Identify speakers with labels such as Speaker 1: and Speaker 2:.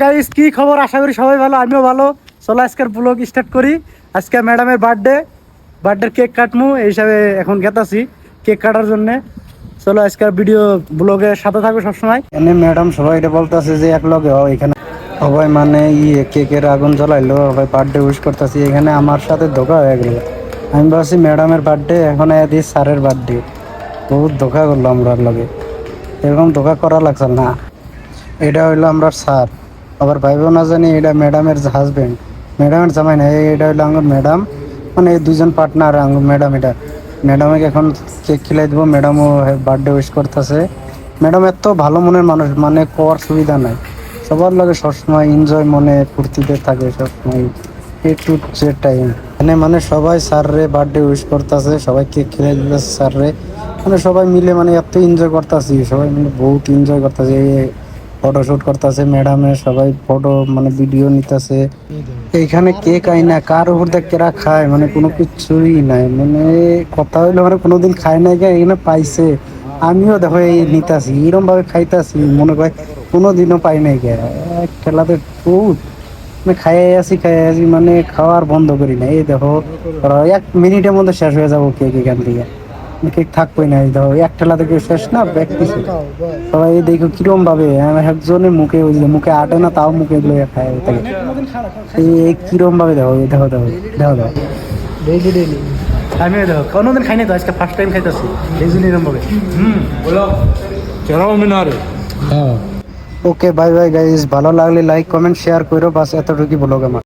Speaker 1: Guys, কি খবর? আশা করি সবাই ভালো, আমিও ভালো। চলো আজকের ব্লগ স্টার্ট করি। আজকে ম্যাডামের বার্থডে কেক কাটমু এই হিসাবে এখন গেতাছি কেক কাটার জন্য। চলো আজকের ভিডিও ব্লগের সাথে থাকবে সবসময়। এনে ম্যাডাম সবাই এটা বলতেছে যে এক লগে এখানে সবাই মানে কেকের আগুন জ্বলাইলো, সবাই বার্থডে উইশ করতেছি। এখানে আমার সাথে ধোকা হয়ে গেল। আমি ভাবছি ম্যাডামের বার্থডে, এখন এদি স্যারের বার্থডে। বহুত ধোকা করলো আমরা লগে, এরকম ধোকা করা লাগছে না। এটা হইলো আমরা স্যার, আবার ভাইবো না জানি এটা ম্যাডামের হাজবেন্ড, ম্যাডামের জামাই না। এটা হইলো আঙ্গুর ম্যাডাম, মানে এই দুজন পার্টনার আঙ্গুর ম্যাডাম। এটা ম্যাডামকে এখন কেক খিলাই দেবো। ম্যাডামও বার্থডে উইশ করতেছে। ম্যাডাম এত ভালো মনের মানুষ, মানে কোয়ার সুবিধা নাই। সবার লাগে সবসময় এনজয়, মনে ফুর্তিতে থাকে সবসময়, এ টু জেড টাইম। মানে সবাই স্যার রে বার্থডে উইশ করতেছে, সবাই কেক খিলাই দিতেছে স্যার রে। মানে সবাই মিলে মানে এত এনজয় করতেছি, সবাই মিলে বহুত এনজয় করতেছে। ফটোশুট করতেছে ম্যাডামের, সবাই ফটো মানে ভিডিও নিতেছে। এইখানে কেক আইনা কার উপর দিয়ে কেরা খায় মানে কোনো কিছুই নাই। মানে কথা হইলো মানে কোনোদিন খায় নাই গে, এখানে পাইছে। আমিও দেখো এই নিতাছি, এরকম ভাবে খাইতাছি মনে হয় কোনোদিনও পাই নাই গে। এক খেলাতে বহুত মানে খাইয়াছি মানে খাওয়ার বন্ধ করি না। এই দেখো এক মিনিটের মধ্যে শেষ হয়ে যাবো কেক এখান থেকে। কেক থাকবোই না। এই দেখো এক ঠেলা থেকে শেষ না, ব্যাগ কিছু সবাই দেখো কিরম ভাবে একজনের মুখে মুখে আটে না, তাও মুখে এগুলো খায় থাকে। এই কিরম ভাবে দেখো, দেখো দেখো দেখো দেখো ডেইলি ডেইলি। আমিও দেখো কোনোদিন খাই নাই তো, আজকে ফার্স্ট টাইম খাইতেছি এরকম ভাবে। বলো চড়াও মিনারে। হ্যাঁ, ওকে বাই বাই গাইস। ভালো লাগলে লাইক কমেন্ট শেয়ার করো, বাস এতটুকুই ব্লগ আমার।